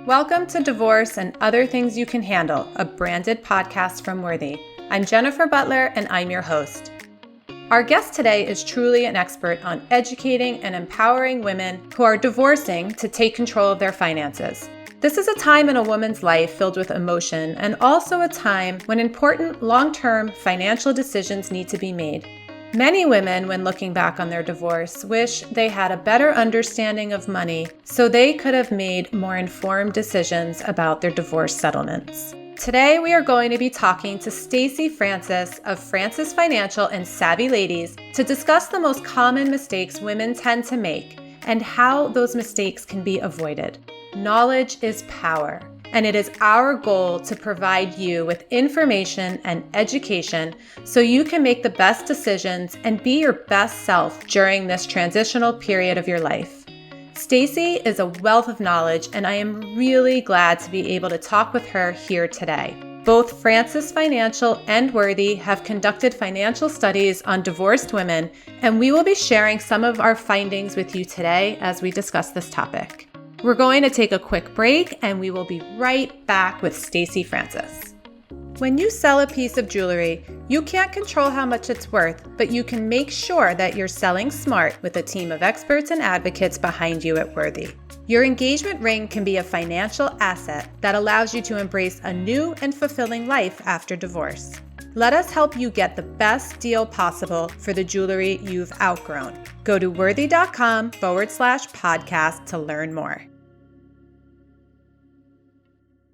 Welcome to Divorce and Other Things You Can Handle, a branded podcast from Worthy. I'm Jennifer Butler, and I'm your host. Our guest today is truly an expert on educating and empowering women who are divorcing to take control of their finances. This is a time in a woman's life filled with emotion and also a time when important long-term financial decisions need to be made. Many women, when looking back on their divorce, wish they had a better understanding of money so they could have made more informed decisions about their divorce settlements. Today, we are going to be talking to Stacy Francis of Francis Financial and Savvy Ladies to discuss the most common mistakes women tend to make and how those mistakes can be avoided. Knowledge is power, and it is our goal to provide you with information and education so you can make the best decisions and be your best self during this transitional period of your life. Stacy is a wealth of knowledge, and I am really glad to be able to talk with her here today. Both Francis Financial and Worthy have conducted financial studies on divorced women, and we will be sharing some of our findings with you today as we discuss this topic. We're going to take a quick break, and we will be right back with Stacy Francis. When you sell a piece of jewelry, you can't control how much it's worth, but you can make sure that you're selling smart with a team of experts and advocates behind you at Worthy. Your engagement ring can be a financial asset that allows you to embrace a new and fulfilling life after divorce. Let us help you get the best deal possible for the jewelry you've outgrown. Go to worthy.com/podcast to learn more.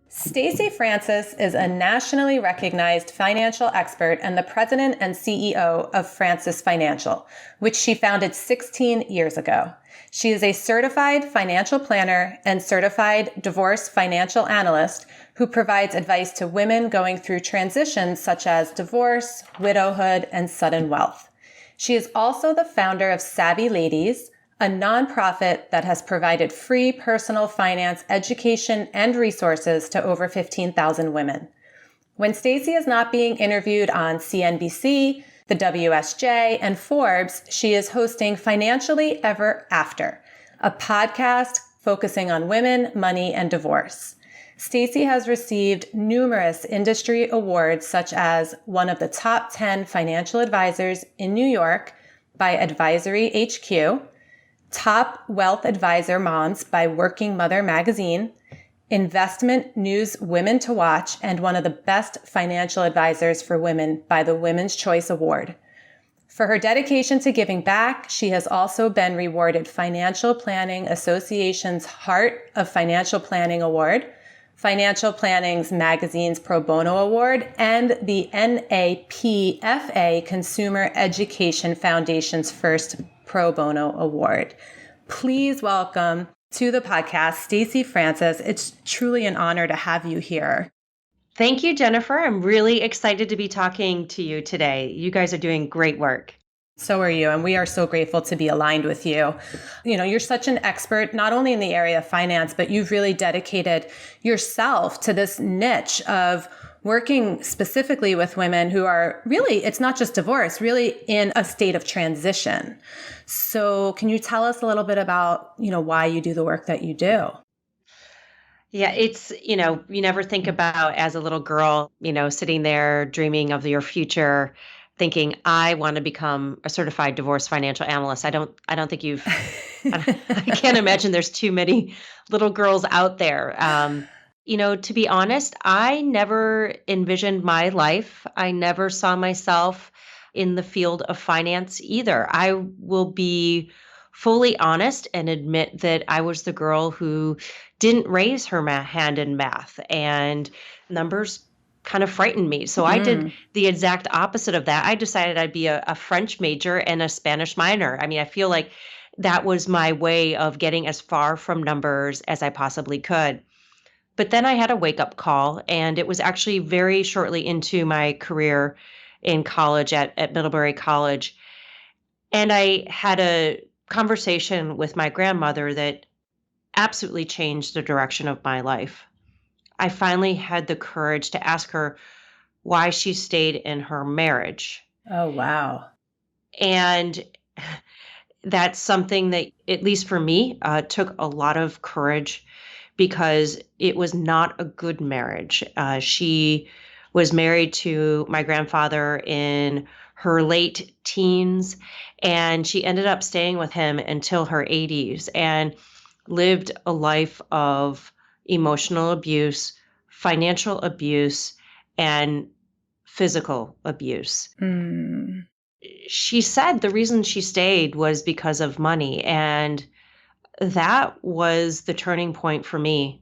Stacy Francis is a nationally recognized financial expert and the president and CEO of Francis Financial, which she founded 16 years ago. She is a certified financial planner and certified divorce financial analyst who provides advice to women going through transitions such as divorce, widowhood, and sudden wealth. She is also the founder of Savvy Ladies, a nonprofit that has provided free personal finance education and resources to over 15,000 women. When Stacy is not being interviewed on CNBC, the WSJ, and Forbes, she is hosting Financially Ever After, a podcast focusing on women, money, and divorce. Stacy has received numerous industry awards, such as one of the top 10 financial advisors in New York by Advisory HQ, Top Wealth Advisor Moms by Working Mother Magazine, Investment News Women to Watch, and one of the best financial advisors for women by the Women's Choice Award. For her dedication to giving back, she has also been rewarded Financial Planning Association's Heart of Financial Planning Award, Financial Planning's Magazine's Pro Bono Award, and the NAPFA Consumer Education Foundation's first Pro Bono Award. Please welcome to the podcast, Stacy Francis. It's truly an honor to have you here. Thank you, Jennifer. I'm really excited to be talking to you today. You guys are doing great work. So are you, and we are so grateful to be aligned with you. You know, you're such an expert, not only in the area of finance, but you've really dedicated yourself to this niche of working specifically with women who are really, it's not just divorce, really in a state of transition. So can you tell us a little bit about, why you do the work that you do? Yeah, it's, you never think about as a little girl, sitting there dreaming of your future, thinking, I want to become a certified divorce financial analyst. I don't think I can't imagine there's too many little girls out there. To be honest, I never envisioned my life. I never saw myself in the field of finance either. I will be fully honest and admit that I was the girl who didn't raise her hand in math, and numbers kind of frightened me. So I did the exact opposite of that. I decided I'd be a French major and a Spanish minor. I mean, I feel like that was my way of getting as far from numbers as I possibly could. But then I had a wake-up call, and it was actually very shortly into my career in college at Middlebury College. And I had a conversation with my grandmother that absolutely changed the direction of my life. I finally had the courage to ask her why she stayed in her marriage. Oh, wow. And that's something that, at least for me, took a lot of courage, because it was not a good marriage. She was married to my grandfather in her late teens, and she ended up staying with him until her 80s and lived a life of emotional abuse, financial abuse, and physical abuse. Mm. She said the reason she stayed was because of money. And that was the turning point for me,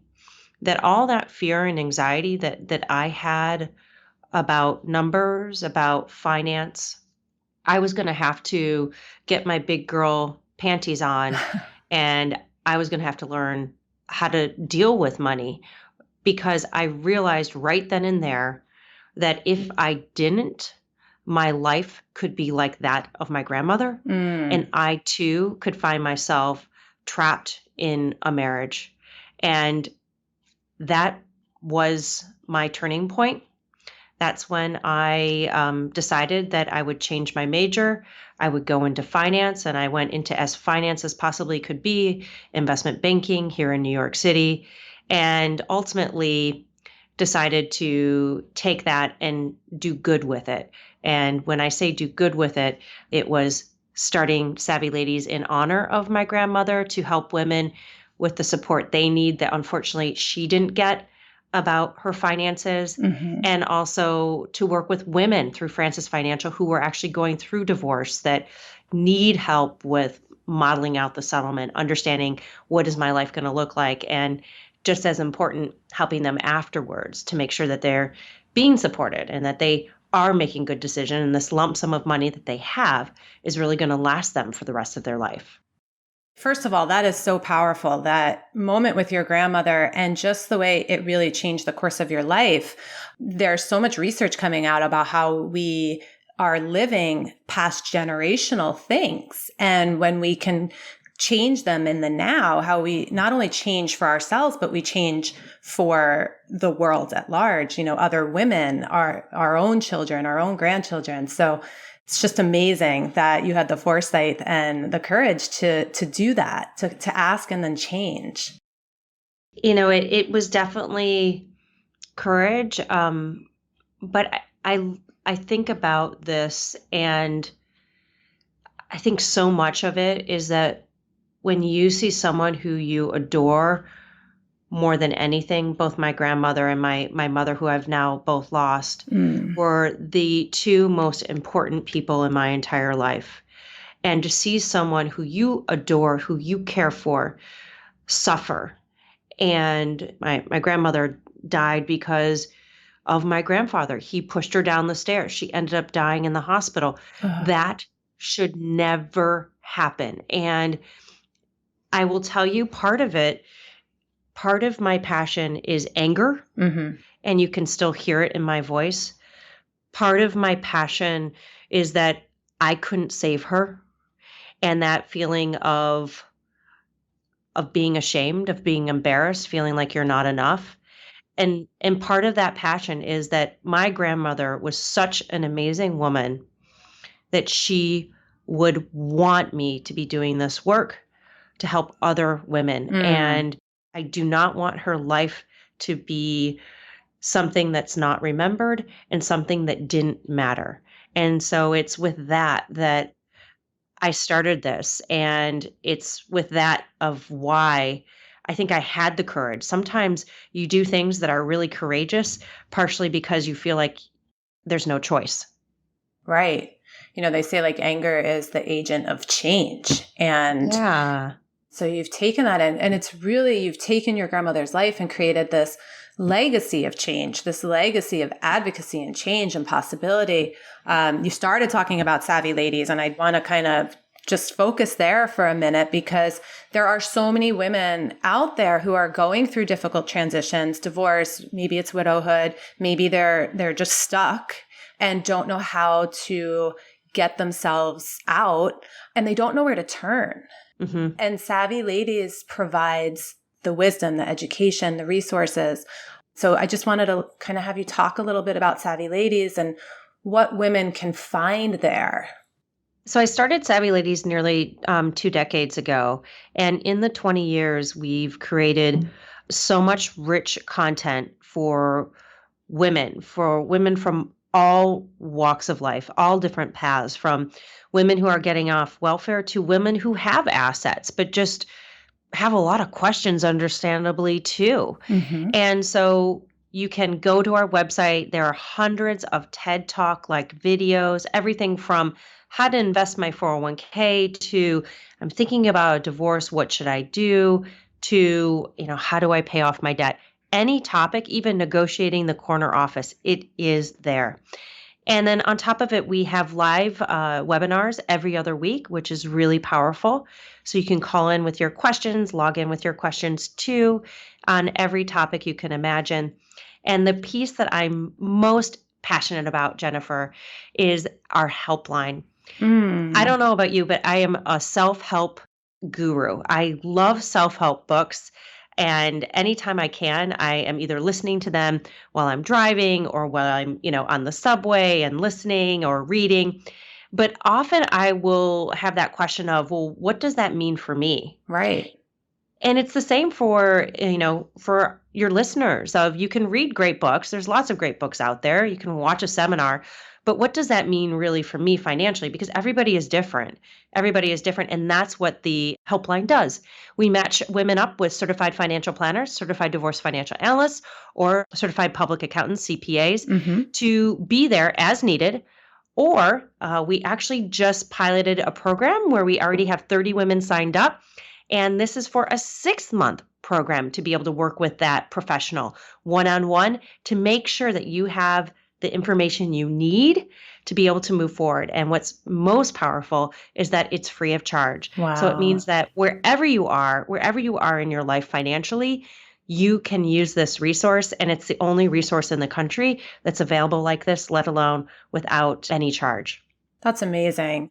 that all that fear and anxiety that I had about numbers, about finance, I was going to have to get my big girl panties on, and I was going to have to learn how to deal with money, because I realized right then and there that if I didn't, my life could be like that of my grandmother. And I too could find myself trapped in a marriage. And that was my turning point. That's when I decided that I would change my major. I would go into finance, and I went into as finance as possibly could be, investment banking here in New York City, and ultimately decided to take that and do good with it. And when I say do good with it, it was starting Savvy Ladies in honor of my grandmother to help women with the support they need that unfortunately she didn't get about her finances, and also to work with women through Francis Financial who were actually going through divorce that need help with modeling out the settlement, understanding what is my life going to look like, and just as important, helping them afterwards to make sure that they're being supported and that they are making good decisions, and this lump sum of money that they have is really going to last them for the rest of their life. First of all, that is so powerful, that moment with your grandmother and just the way it really changed the course of your life. There's so much research coming out about how we are living past generational things. And when we can change them in the now, how we not only change for ourselves, but we change for the world at large, other women, our own children, our own grandchildren. So it's just amazing that you had the foresight and the courage to do that, to ask and then change. It was definitely courage. But I think about this, and I think so much of it is that when you see someone who you adore more than anything, both my grandmother and my mother, who I've now both lost, were the two most important people in my entire life. And to see someone who you adore, who you care for, suffer. And my grandmother died because of my grandfather. He pushed her down the stairs. She ended up dying in the hospital. That should never happen. And I will tell you, part of my passion is anger, and you can still hear it in my voice. Part of my passion is that I couldn't save her, and that feeling of being ashamed, of being embarrassed, feeling like you're not enough. And part of that passion is that my grandmother was such an amazing woman that she would want me to be doing this work to help other women. And I do not want her life to be something that's not remembered and something that didn't matter. And so it's with that I started this, and it's with that of why I think I had the courage. Sometimes you do things that are really courageous, partially because you feel like there's no choice. Right. They say like anger is the agent of change. And so you've taken that in, and it's really, you've taken your grandmother's life and created this legacy of change, this legacy of advocacy and change and possibility. You started talking about Savvy Ladies, and I want to kind of just focus there for a minute, because there are so many women out there who are going through difficult transitions, divorce, maybe it's widowhood, maybe they're just stuck and don't know how to get themselves out, and they don't know where to turn. And Savvy Ladies provides the wisdom, the education, the resources. So I just wanted to kind of have you talk a little bit about Savvy Ladies and what women can find there. So I started Savvy Ladies nearly 2 decades ago. And in the 20 years, we've created so much rich content for women from all walks of life, all different paths, from women who are getting off welfare to women who have assets, but just have a lot of questions, understandably, too. Mm-hmm. And so you can go to our website. There are hundreds of TED Talk like videos, everything from how to invest my 401k to I'm thinking about a divorce, what should I do, to, how do I pay off my debt? Any topic, even negotiating the corner office, it is there. And then on top of it, we have live webinars every other week, which is really powerful. So you can call in with your questions, log in with your questions too, on every topic you can imagine. And the piece that I'm most passionate about, Jennifer, is our helpline. I don't know about you, but I am a self-help guru. I love self-help books. And anytime I can, I am either listening to them while I'm driving or while I'm, on the subway and listening or reading. But often I will have that question of, well, what does that mean for me? Right. And it's the same for, for your listeners of you can read great books. There's lots of great books out there. You can watch a seminar. But what does that mean really for me financially? Because everybody is different. Everybody is different. And that's what the helpline does. We match women up with certified financial planners, certified divorce financial analysts, or certified public accountants, CPAs, to be there as needed. Or we actually just piloted a program where we already have 30 women signed up. And this is for a 6-month program to be able to work with that professional one-on-one to make sure that you have the information you need to be able to move forward. And what's most powerful is that it's free of charge. Wow. So it means that wherever you are in your life financially, you can use this resource. And it's the only resource in the country that's available like this, let alone without any charge. That's amazing.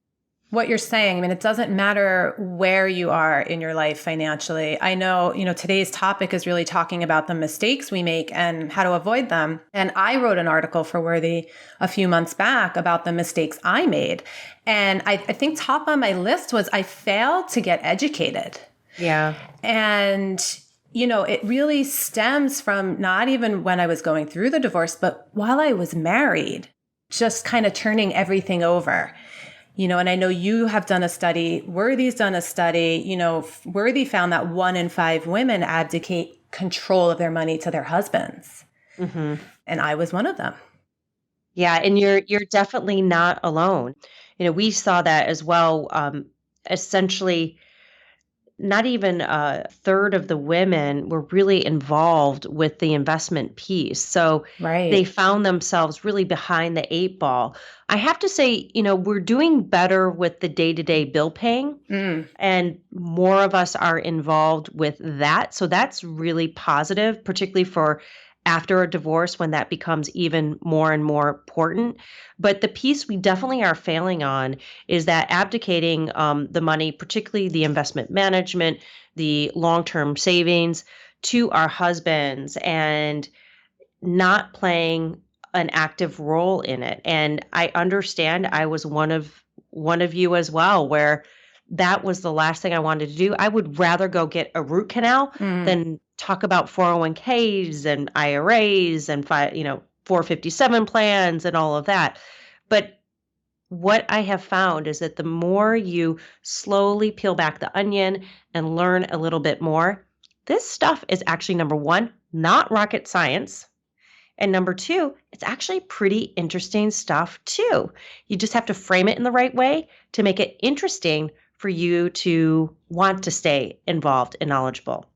What you're saying, I mean, it doesn't matter where you are in your life financially. I know, today's topic is really talking about the mistakes we make and how to avoid them. And I wrote an article for Worthy a few months back about the mistakes I made. And I think top on my list was I failed to get educated. Yeah. And it really stems from not even when I was going through the divorce, but while I was married, just kind of turning everything over. And I know you have done a study, Worthy's done a study, Worthy found that 1 in 5 women abdicate control of their money to their husbands. Mm-hmm. And I was one of them. Yeah. And you're definitely not alone. We saw that as well. Essentially, not even a third of the women were really involved with the investment piece. So They found themselves really behind the 8 ball. I have to say, we're doing better with the day-to-day bill paying, and more of us are involved with that. So that's really positive, particularly for after a divorce when that becomes even more and more important. But the piece we definitely are failing on is that abdicating the money, particularly the investment management, the long-term savings, to our husbands and not playing an active role in it. And I understand I was one of you as well, where that was the last thing I wanted to do. I would rather go get a root canal than talk about 401ks and IRAs and 457 plans and all of that. But what I have found is that the more you slowly peel back the onion and learn a little bit more, this stuff is actually, number one, not rocket science. And number two, it's actually pretty interesting stuff too. You just have to frame it in the right way to make it interesting for you to want to stay involved and knowledgeable.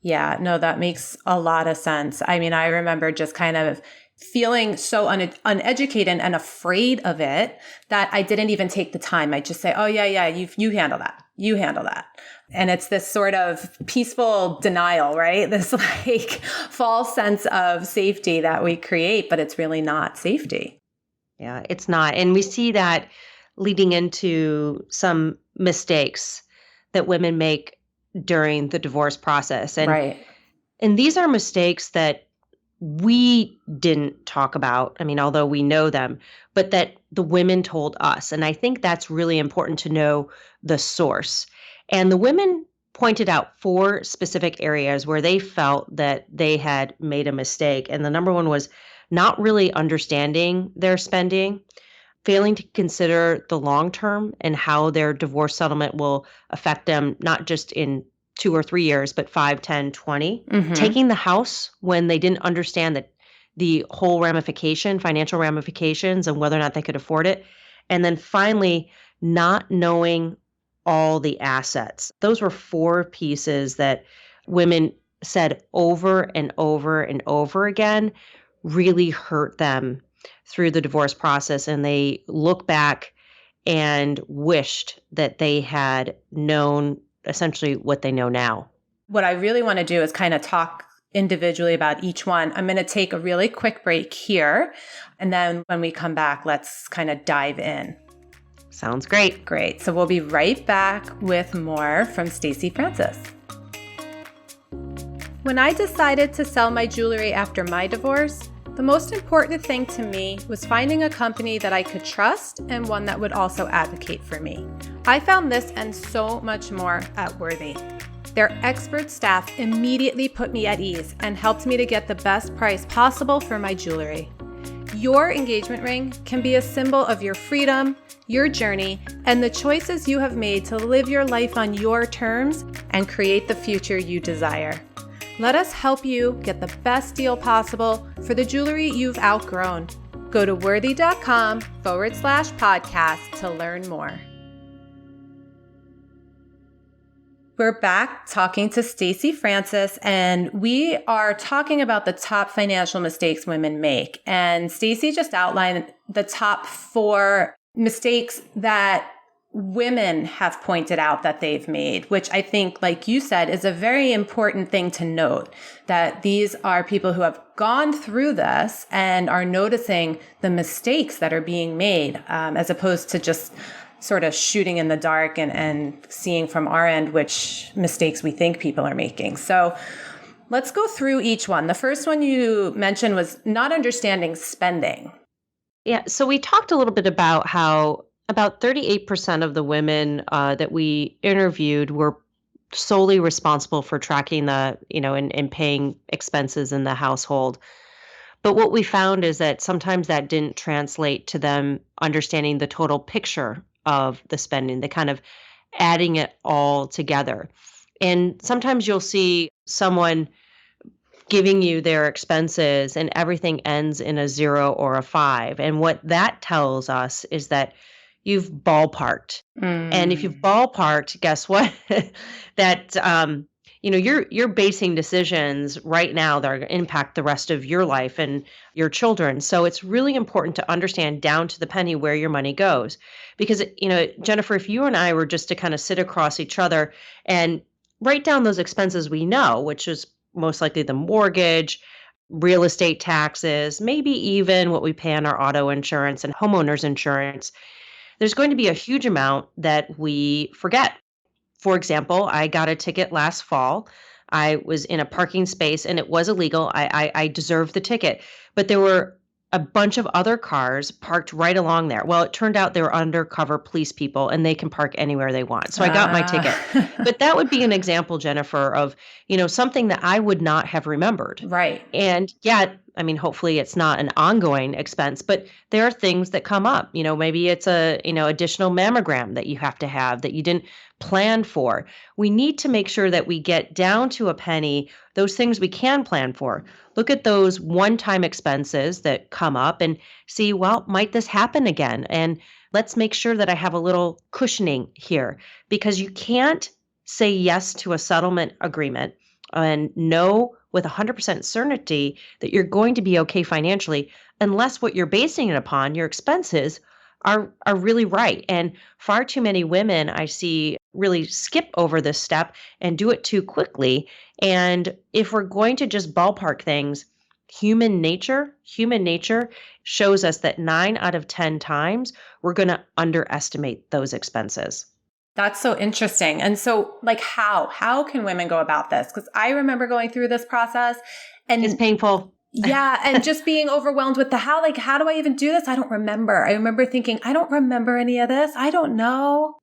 Yeah, no, that makes a lot of sense. I mean, I remember just kind of feeling so uneducated and afraid of it that I didn't even take the time. I just say, oh yeah, you handle that. You handle that. And it's this sort of peaceful denial, right? This like false sense of safety that we create, but it's really not safety. Yeah, it's not. And we see that leading into some mistakes that women make during the divorce process. And, and these are mistakes that we didn't talk about. I mean, although we know them, but that the women told us. And I think that's really important to know the source. And the women pointed out 4 specific areas where they felt that they had made a mistake. And the number one was not really understanding their spending, failing to consider the long term and how their divorce settlement will affect them, not just in 2 or 3 years, but 5, 10, 20. Taking the house when they didn't understand that the whole financial ramifications, and whether or not they could afford it. And then finally, not knowing all the assets. Those were 4 pieces that women said over and over and over again really hurt them through the divorce process. And they look back and wished that they had known essentially what they know now. What I really want to do is kind of talk individually about each one. I'm going to take a really quick break here. And then when we come back, let's kind of dive in. Sounds great. Great. So we'll be right back with more from Stacy Francis. When I decided to sell my jewelry after my divorce, the most important thing to me was finding a company that I could trust and one that would also advocate for me. I found this and so much more at Worthy. Their expert staff immediately put me at ease and helped me to get the best price possible for my jewelry. Your engagement ring can be a symbol of your freedom, your journey, and the choices you have made to live your life on your terms and create the future you desire. Let us help you get the best deal possible for the jewelry you've outgrown. Go to worthy.com/podcast to learn more. We're back talking to Stacy Francis, and we are talking about the top financial mistakes women make. And Stacy just outlined the top 4 mistakes that women have pointed out that they've made, which I think, like you said, is a very important thing to note, that these are people who have gone through this and are noticing the mistakes that are being made, as opposed to just sort of shooting in the dark and seeing from our end which mistakes we think people are making. So let's go through each one. The first one you mentioned was not understanding spending. Yeah. So we talked a little bit about how about 38% of the women that we interviewed were solely responsible for tracking and paying expenses in the household. But what we found is that sometimes that didn't translate to them understanding the total picture of the spending, the kind of adding it all together. And sometimes you'll see someone giving you their expenses and everything ends in a 0 or a 5. And what that tells us is that you've ballparked. And if you've ballparked, guess what? that you're basing decisions right now that are going to impact the rest of your life and your children. So it's really important to understand down to the penny where your money goes. Because, Jennifer, if you and I were just to kind of sit across each other and write down those expenses we know, which is most likely the mortgage, real estate taxes, maybe even what we pay on our auto insurance and homeowners insurance, there's going to be a huge amount that we forget. For example, I got a ticket last fall. I was in a parking space and it was illegal. I deserved the ticket, but there were a bunch of other cars parked right along there. Well, it turned out they were undercover police people and they can park anywhere they want. So I got my ticket. But that would be an example, Jennifer, of, something that I would not have remembered. Right. And yet, hopefully it's not an ongoing expense, but there are things that come up. Maybe it's a, additional mammogram that you have to have that you didn't plan for. We need to make sure that we get down to a penny those things we can plan for. Look at those one-time expenses that come up and see, well, might this happen again? And let's make sure that I have a little cushioning here, because you can't say yes to a settlement agreement and know with 100% certainty that you're going to be okay financially unless what you're basing it upon, your expenses, are really right. And far too many women I see really skip over this step and do it too quickly. And if we're going to just ballpark things, human nature shows us that 9 out of 10 times we're going to underestimate those expenses. That's so interesting. And so how can women go about this? Because I remember going through this process and it's painful. Yeah. And just being overwhelmed with how do I even do this? I don't remember. I remember thinking, I don't remember any of this. I don't know.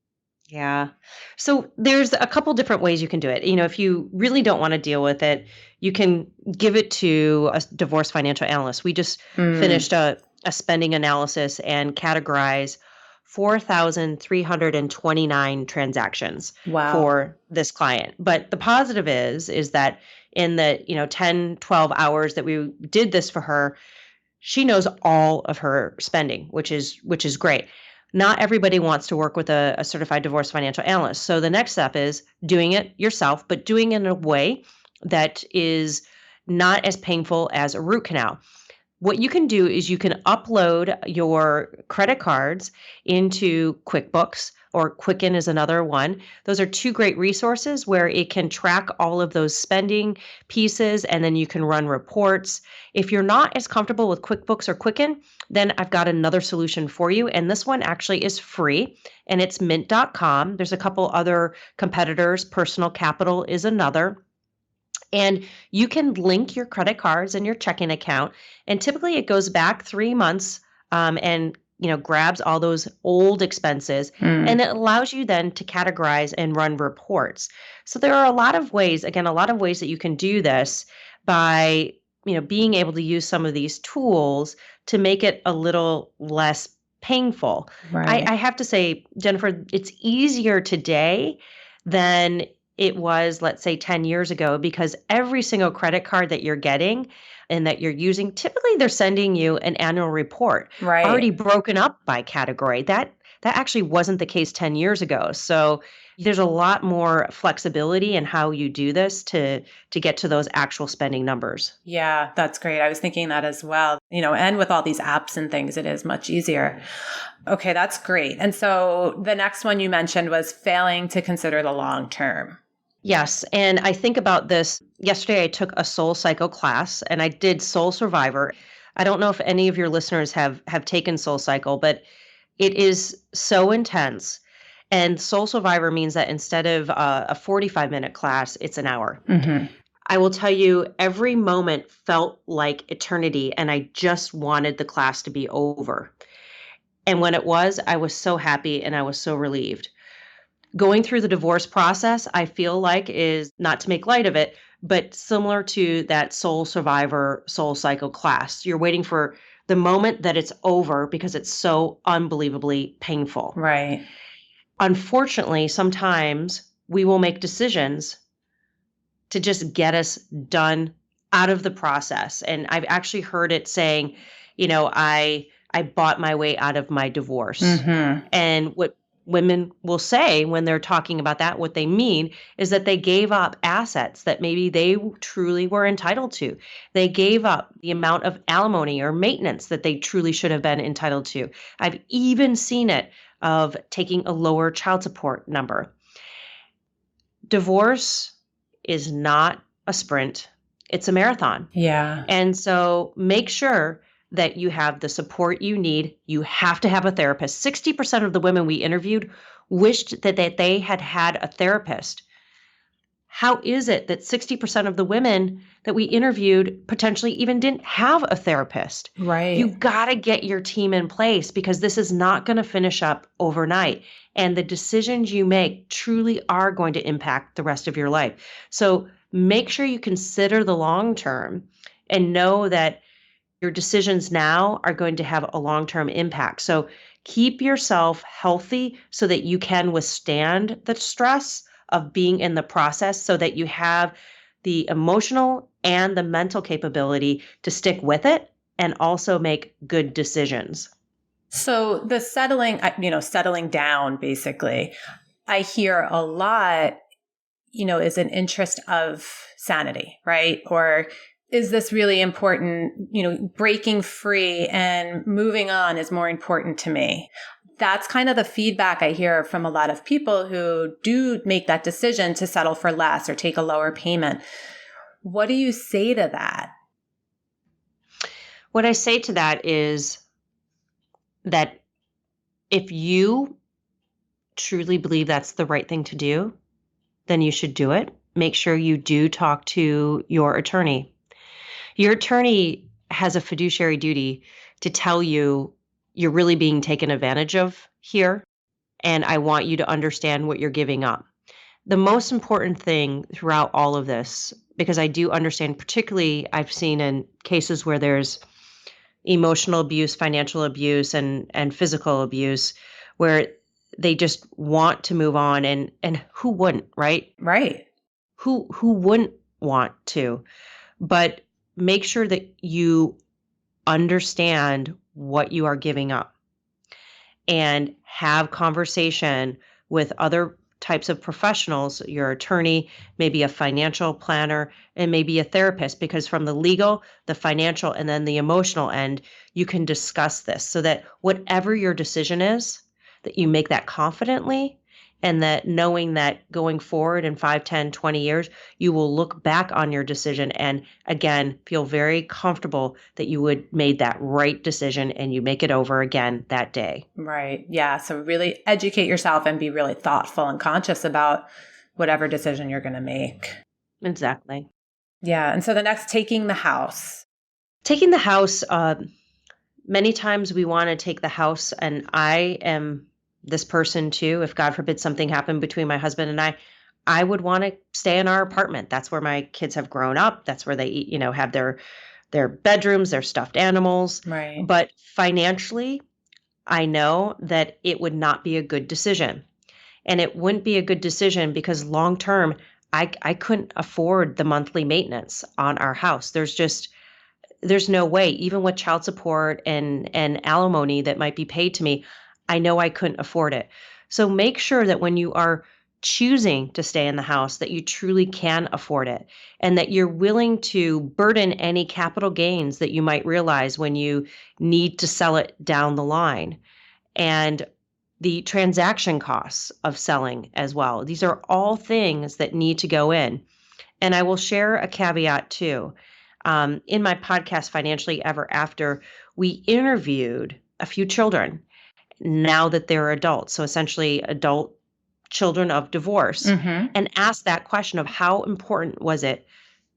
Yeah. So there's a couple different ways you can do it. If you really don't want to deal with it, you can give it to a divorce financial analyst. We just Mm, finished a spending analysis and categorize 4,329 transactions wow. for this client. But the positive is that in the, 10, 12 hours that we did this for her, she knows all of her spending, which is great. Not everybody wants to work with a certified divorce financial analyst. So the next step is doing it yourself, but doing it in a way that is not as painful as a root canal. What you can do is you can upload your credit cards into QuickBooks, or Quicken is another one. Those are two great resources where it can track all of those spending pieces, and then you can run reports. If you're not as comfortable with QuickBooks or Quicken, then I've got another solution for you. And this one actually is free, and it's mint.com. There's a couple other competitors. Personal Capital is another. And you can link your credit cards and your checking account. And typically it goes back 3 months, and grabs all those old expenses. Mm, And it allows you then to categorize and run reports. So there are a lot of ways, again, a lot of ways that you can do this by being able to use some of these tools to make it a little less painful. right. I have to say, Jennifer, it's easier today than it was, let's say, 10 years ago, because every single credit card that you're getting and that you're using, typically they're sending you an annual report Right. already broken up by category. That actually wasn't the case 10 years ago. So there's a lot more flexibility in how you do this to get to those actual spending numbers. Yeah, that's great. I was thinking that as well. And with all these apps and things, it is much easier. Okay, that's great. And so the next one you mentioned was failing to consider the long term. Yes. And I think about this. Yesterday, I took a Soul Cycle class and I did Soul Survivor. I don't know if any of your listeners have taken Soul Cycle, but it is so intense. And Soul Survivor means that instead of a 45-minute class, it's an hour. Hmm. I will tell you, every moment felt like eternity, and I just wanted the class to be over. And when it was, I was so happy and I was so relieved. Going through the divorce process, I feel like, is not to make light of it, but similar to that Soul Survivor Soul Cycle class. You're waiting for the moment that it's over because it's so unbelievably painful. Right. Unfortunately, sometimes we will make decisions to just get us done out of the process. And I've actually heard it saying, I bought my way out of my divorce. Hmm. And what women will say when they're talking about that, what they mean is that they gave up assets that maybe they truly were entitled to. They gave up the amount of alimony or maintenance that they truly should have been entitled to. I've even seen it of taking a lower child support number. Divorce is not a sprint, it's a marathon. Yeah. And so make sure that you have the support you need. You have to have a therapist. 60% of the women we interviewed wished that they had had a therapist. How is it that 60% of the women that we interviewed potentially even didn't have a therapist? You Right. got to get your team in place, because this is not going to finish up overnight. And the decisions you make truly are going to impact the rest of your life. So make sure you consider the long term and know that your decisions now are going to have a long-term impact. So keep yourself healthy so that you can withstand the stress of being in the process, so that you have the emotional and the mental capability to stick with it and also make good decisions. So the settling down, basically, I hear a lot, is an interest of sanity, right? Or is this really important? Breaking free and moving on is more important to me. That's kind of the feedback I hear from a lot of people who do make that decision to settle for less or take a lower payment. What do you say to that? What I say to that is that if you truly believe that's the right thing to do, then you should do it. Make sure you do talk to your attorney. Your attorney has a fiduciary duty to tell you you're really being taken advantage of here, and I want you to understand what you're giving up. The most important thing throughout all of this, because I do understand, particularly I've seen in cases where there's emotional abuse, financial abuse, and physical abuse, where they just want to move on, and who wouldn't, right? Right. Who wouldn't want to? But make sure that you understand what you are giving up and have conversation with other types of professionals, your attorney, maybe a financial planner, and maybe a therapist, because from the legal, the financial, and then the emotional end, you can discuss this so that whatever your decision is, that you make that confidently, and that knowing that going forward in 5, 10, 20 years, you will look back on your decision and again, feel very comfortable that you would made that right decision and you make it over again that day. Right. Yeah. So really educate yourself and be really thoughtful and conscious about whatever decision you're going to make. Exactly. Yeah. And so the next, taking the house. Taking the house, many times we want to take the house, and I am this person too. If God forbid something happened between my husband and I would want to stay in our apartment. That's where my kids have grown up. That's where they eat, have their bedrooms, their stuffed animals. Right. But financially, I know that it would not be a good decision. And it wouldn't be a good decision because long term, I couldn't afford the monthly maintenance on our house. There's no way, even with child support and alimony that might be paid to me, I know I couldn't afford it. So make sure that when you are choosing to stay in the house, that you truly can afford it and that you're willing to burden any capital gains that you might realize when you need to sell it down the line. And the transaction costs of selling as well. These are all things that need to go in. And I will share a caveat too. In my podcast, Financially Ever After, we interviewed a few children now that they're adults. So essentially adult children of divorce, and asked that question of how important was it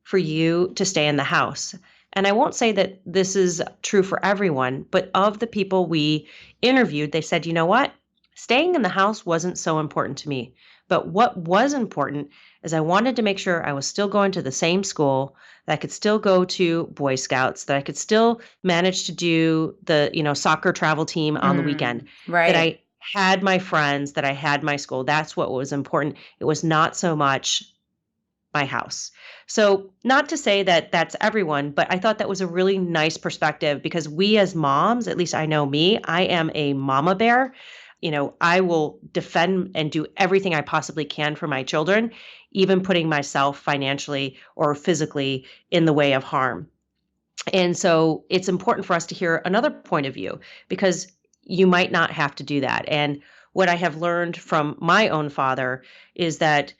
for you to stay in the house? And I won't say that this is true for everyone, but of the people we interviewed, they said, you know what? Staying in the house wasn't so important to me. But what was important is I wanted to make sure I was still going to the same school, that I could still go to Boy Scouts, that I could still manage to do the, soccer travel team on the weekend, Right. that I had my friends, that I had my school. That's what was important. It was not so much my house. So not to say that that's everyone, but I thought that was a really nice perspective because we as moms, at least I know me, I am a mama bear. I will defend and do everything I possibly can for my children, even putting myself financially or physically in the way of harm. And so it's important for us to hear another point of view because you might not have to do that. And what I have learned from my own father is that,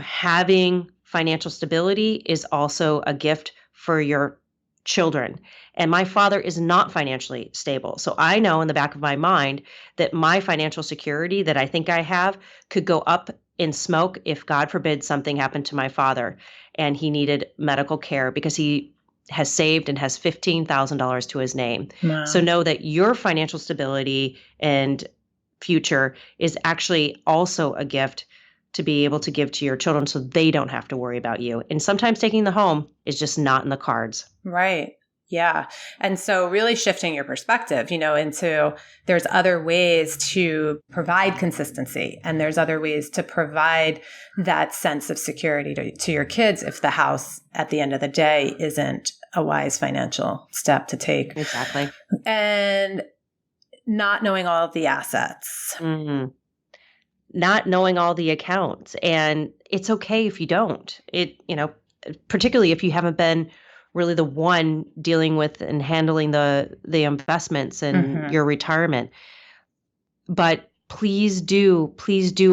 having financial stability is also a gift for your children. And my father is not financially stable. So I know in the back of my mind that my financial security that I think I have could go up in smoke if, God forbid, something happened to my father and he needed medical care because he has saved and has $15,000 to his name. Wow. So know that your financial stability and future is actually also a gift to be able to give to your children so they don't have to worry about you. And sometimes taking the home is just not in the cards. Right. Yeah. And so really shifting your perspective, into there's other ways to provide consistency and there's other ways to provide that sense of security to your kids if the house at the end of the day isn't a wise financial step to take. Exactly. And not knowing all of the assets. Mm-hmm. Not knowing all the accounts. And it's okay if you don't. Particularly if you haven't been really the one dealing with and handling the investments and your retirement. But please do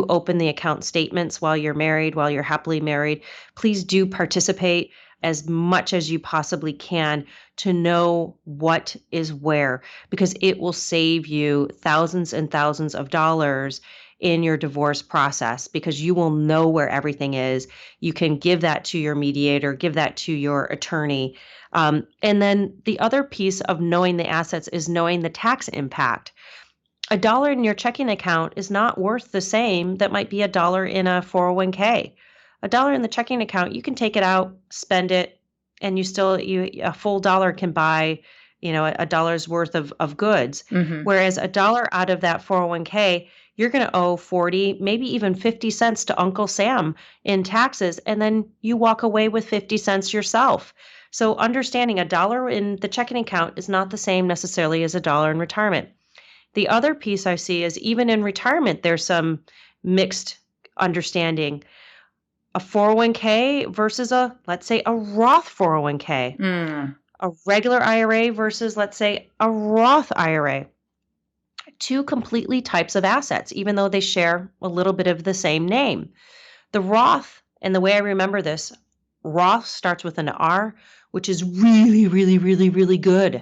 open the account statements while you're married, while you're happily married. Please do participate as much as you possibly can to know what is where, because it will save you thousands and thousands of dollars in your divorce process because you will know where everything is. You can give that to your mediator, give that to your attorney. And then the other piece of knowing the assets is knowing the tax impact. a dollar in your checking account is not worth the same that might be a dollar in a 401k. A dollar in the checking account, you can take it out, spend it, and a full dollar can buy, a dollar's worth of goods. Mm-hmm. Whereas a dollar out of that 401k, you're going to owe 40, maybe even 50 cents to Uncle Sam in taxes, and then you walk away with 50 cents yourself. So understanding a dollar in the checking account is not the same necessarily as a dollar in retirement. The other piece I see is even in retirement, there's some mixed understanding. A 401k versus let's say, a Roth 401k, a regular IRA versus, let's say, a Roth IRA. Two completely types of assets, even though they share a little bit of the same name. The Roth, and the way I remember this, Roth starts with an R, which is really, really, really, really good.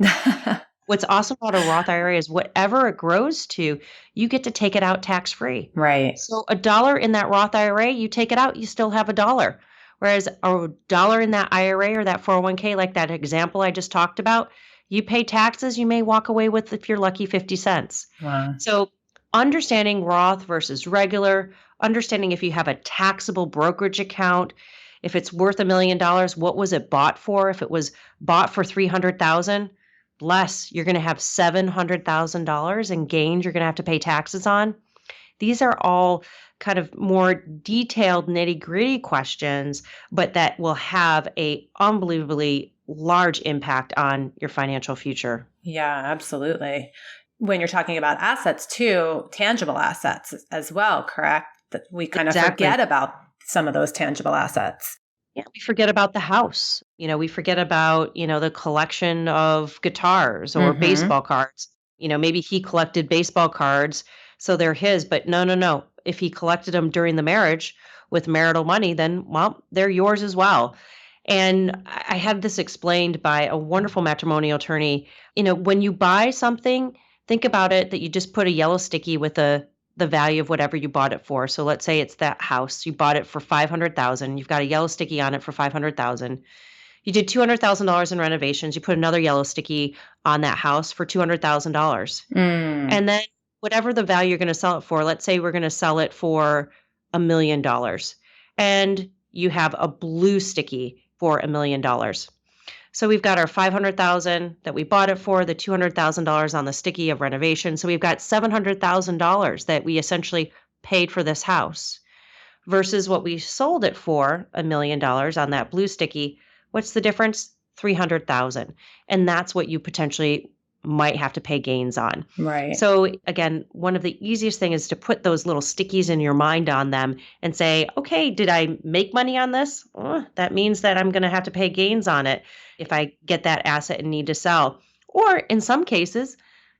What's awesome about a Roth IRA is whatever it grows to, you get to take it out tax-free. Right. So a dollar in that Roth IRA, you take it out, you still have a dollar. Whereas a dollar in that IRA or that 401k, like that example I just talked about, you pay taxes, you may walk away with, if you're lucky, 50 cents. Wow. So understanding Roth versus regular, understanding if you have a taxable brokerage account, if it's worth $1 million, what was it bought for? If it was bought for $300,000, less, you're going to have $700,000 in gains you're going to have to pay taxes on. These are all kind of more detailed nitty-gritty questions, but that will have a unbelievably large impact on your financial future. Yeah, absolutely. When you're talking about assets too, tangible assets as well, correct? That we kind of forget about some of those tangible assets. Yeah, we forget about the house. We forget about, the collection of guitars or baseball cards. Maybe he collected baseball cards, so they're his, but no. If he collected them during the marriage with marital money, then, well, they're yours as well. And I had this explained by a wonderful matrimonial attorney. When you buy something, think about it that you just put a yellow sticky with the value of whatever you bought it for. So let's say it's that house. You bought it for $500,000. You've got a yellow sticky on it for $500,000. You did $200,000 in renovations. You put another yellow sticky on that house for $200,000. And then whatever the value you're going to sell it for, let's say we're going to sell it for $1 million. And you have a blue sticky for $1 million. So we've got our $500,000 that we bought it for, the $200,000 on the sticky of renovation. So we've got $700,000 that we essentially paid for this house versus what we sold it for, $1 million on that blue sticky. What's the difference? $300,000. And that's what you potentially might have to pay gains on. Right. So again, one of the easiest things is to put those little stickies in your mind on them and say, okay, did I make money on this? That means that I'm going to have to pay gains on it if I get that asset and need to sell. Or in some cases,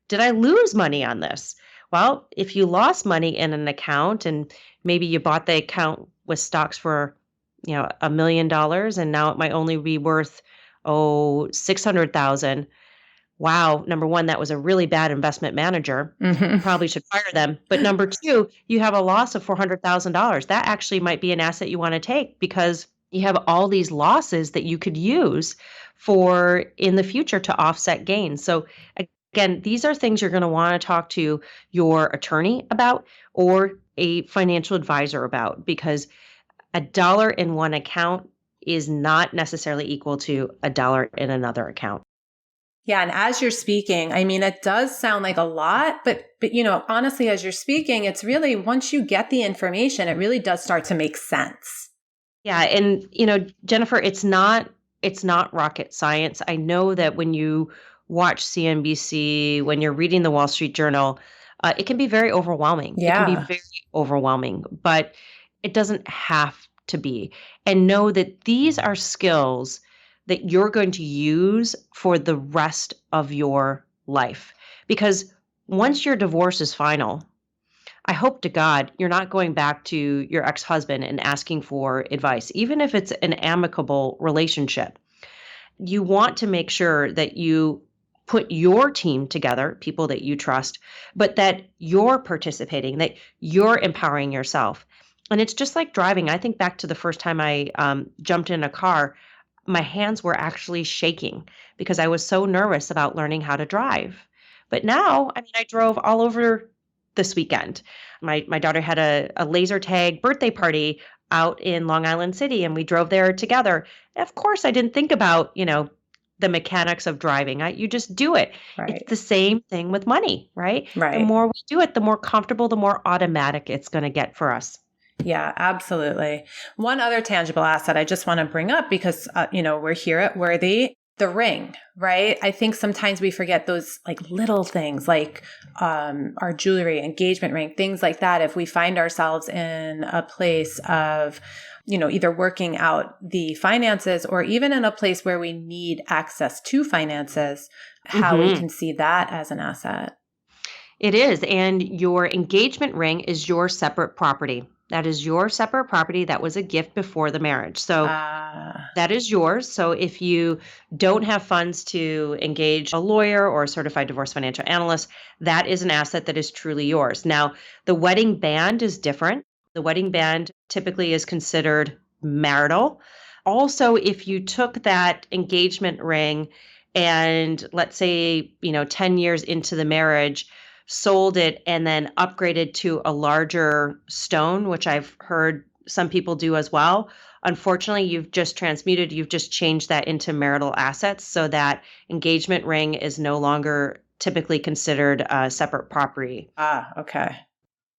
did I lose money on this? Well, if you lost money in an account and maybe you bought the account with stocks for, $1 million and now it might only be worth, $600,000. Wow, number one, that was a really bad investment manager. Probably should fire them. But number two, you have a loss of $400,000. That actually might be an asset you want to take because you have all these losses that you could use for in the future to offset gains. So again, these are things you're going to want to talk to your attorney about or a financial advisor about because a dollar in one account is not necessarily equal to a dollar in another account. Yeah. And as you're speaking, I mean, it does sound like a lot, but honestly, as you're speaking, it's really, once you get the information, it really does start to make sense. Yeah. And, Jennifer, it's not rocket science. I know that when you watch CNBC, when you're reading the Wall Street Journal, it can be very overwhelming. Yeah. It can be very overwhelming, but it doesn't have to be. And know that these are skills that you're going to use for the rest of your life. Because once your divorce is final, I hope to God you're not going back to your ex-husband and asking for advice, even if it's an amicable relationship. You want to make sure that you put your team together, people that you trust, but that you're participating, that you're empowering yourself. And it's just like driving. I think back to the first time I jumped in a car, my hands were actually shaking because I was so nervous about learning how to drive. But now, I drove all over this weekend. My daughter had a laser tag birthday party out in Long Island City, and we drove there together. Of course, I didn't think about, the mechanics of driving. You just do it. It's Right. the same thing with money, right? The Right. more we do it, the more comfortable, the more automatic it's going to get for us. Yeah, absolutely. One other tangible asset I just want to bring up because, we're here at Worthy, the ring, right? I think sometimes we forget those like little things like our jewelry, engagement ring, things like that. If we find ourselves in a place of, either working out the finances or even in a place where we need access to finances, how we can see that as an asset. It is. And your engagement ring is your separate property. That is your separate property. That was a gift before the marriage. So that is yours. So if you don't have funds to engage a lawyer or a certified divorce financial analyst, that is an asset that is truly yours. Now, the wedding band is different. The wedding band typically is considered marital. Also, if you took that engagement ring and let's say, 10 years into the marriage, sold it and then upgraded to a larger stone, which I've heard some people do as well. Unfortunately, you've just changed that into marital assets so that engagement ring is no longer typically considered a separate property. Okay.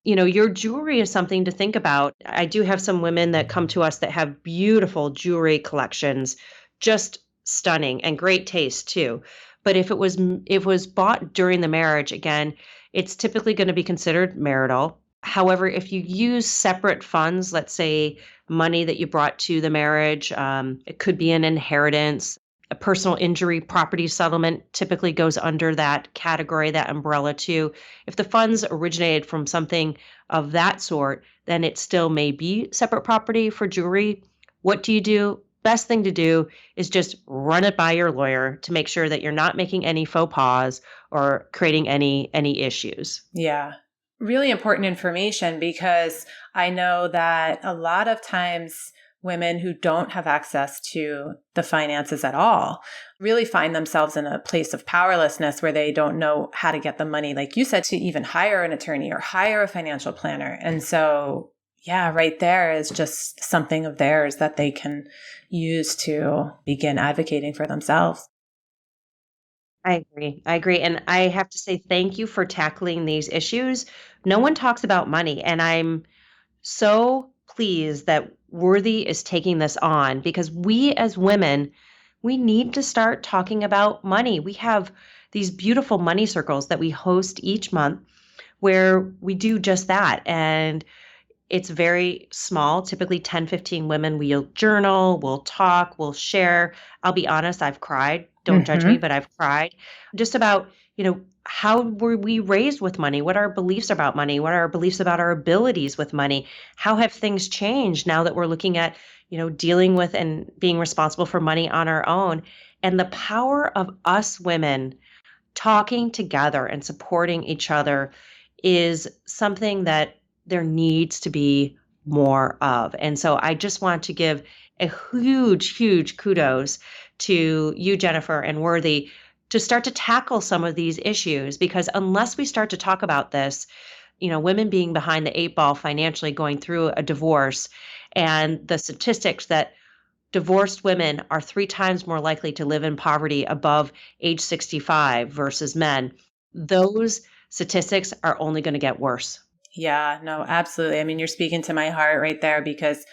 Your jewelry is something to think about. I do have some women that come to us that have beautiful jewelry collections, just stunning and great taste too. But if it was bought during the marriage, again, it's typically going to be considered marital. However, if you use separate funds, let's say money that you brought to the marriage, it could be an inheritance, a personal injury property settlement typically goes under that category, that umbrella too. If the funds originated from something of that sort, then it still may be separate property for jewelry. What do you do? Best thing to do is just run it by your lawyer to make sure that you're not making any faux pas or creating any issues. Yeah. Really important information because I know that a lot of times women who don't have access to the finances at all really find themselves in a place of powerlessness where they don't know how to get the money, like you said, to even hire an attorney or hire a financial planner. And so, yeah, right there is just something of theirs that they can use to begin advocating for themselves. I agree. And I have to say thank you for tackling these issues. No one talks about money, and I'm so pleased that Worthy is taking this on because we as women, we need to start talking about money. We have these beautiful money circles that we host each month where we do just that. And it's very small, typically 10, 15 women. We'll journal, we'll talk, we'll share. I'll be honest, I've cried. Don't judge me, but I've cried just about, how were we raised with money? What are our beliefs about money? What are our beliefs about our abilities with money? How have things changed now that we're looking at, dealing with and being responsible for money on our own? And the power of us women talking together and supporting each other is something that there needs to be more of. And so I just want to give a huge, huge kudos to you, Jennifer, and Worthy to start to tackle some of these issues, because unless we start to talk about this, women being behind the eight ball financially going through a divorce, and the statistics that divorced women are 3 times more likely to live in poverty above age 65 versus men, those statistics are only going to get worse. Yeah, no, absolutely. I mean, you're speaking to my heart right there because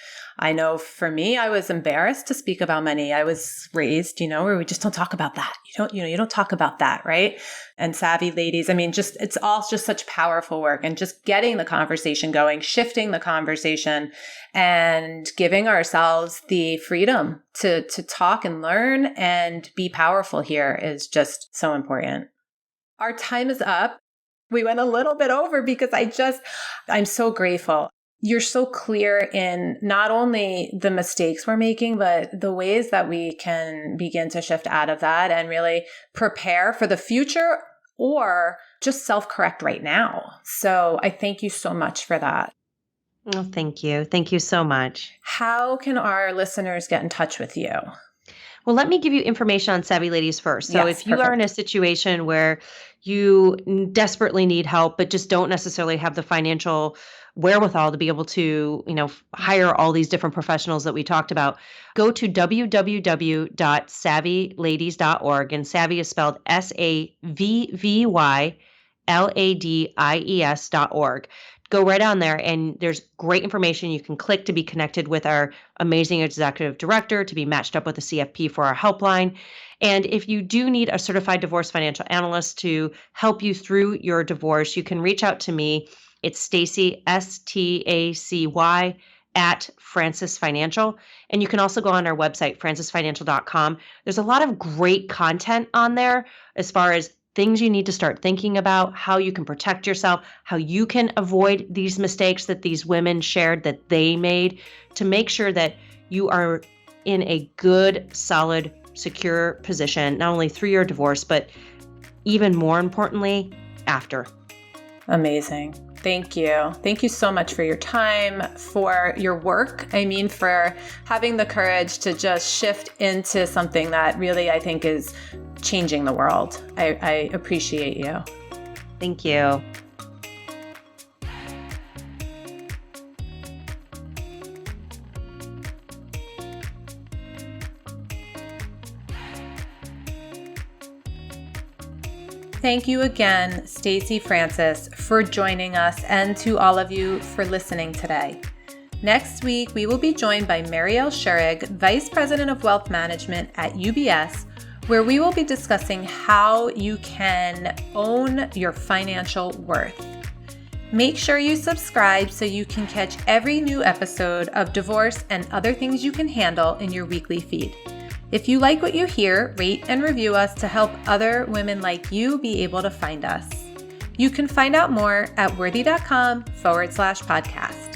I know for me, I was embarrassed to speak about money. I was raised, where we just don't talk about that. You don't talk about that, right? And savvy ladies, I mean, it's all just such powerful work and just getting the conversation going, shifting the conversation and giving ourselves the freedom to talk and learn and be powerful here is just so important. Our time is up. We went a little bit over because I'm so grateful. You're so clear in not only the mistakes we're making, but the ways that we can begin to shift out of that and really prepare for the future or just self-correct right now. So I thank you so much for that. Oh, thank you. Thank you so much. How can our listeners get in touch with you? Well, let me give you information on Savvy Ladies first. So Yes, if you are in a situation where you desperately need help, but just don't necessarily have the financial wherewithal to be able to, hire all these different professionals that we talked about, go to www.savvyladies.org. And savvy is spelled SAVVYLADIES.org. Go right on there, and there's great information. You can click to be connected with our amazing executive director, to be matched up with a CFP for our helpline. And if you do need a certified divorce financial analyst to help you through your divorce, you can reach out to me. It's Stacey, STACY, at Francis Financial. And you can also go on our website, francisfinancial.com. There's a lot of great content on there as far as things you need to start thinking about, how you can protect yourself, how you can avoid these mistakes that these women shared that they made, to make sure that you are in a good, solid, secure position, not only through your divorce, but even more importantly, after. Amazing. Thank you. Thank you so much for your time, for your work. For having the courage to just shift into something that really, I think, is changing the world. I appreciate you. Thank you. Thank you again, Stacy Francis, for joining us, and to all of you for listening today. Next week, we will be joined by Marielle Schurig, Vice President of Wealth Management at UBS, where we will be discussing how you can own your financial worth. Make sure you subscribe so you can catch every new episode of Divorce and Other Things You Can Handle in your weekly feed. If you like what you hear, rate and review us to help other women like you be able to find us. You can find out more at worthy.com/podcast.